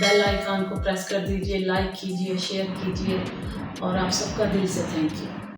Bell icon को press कर दीजिए, लाइक कीजिए, शेयर कीजिए और आप सबका दिल से थैंक यू।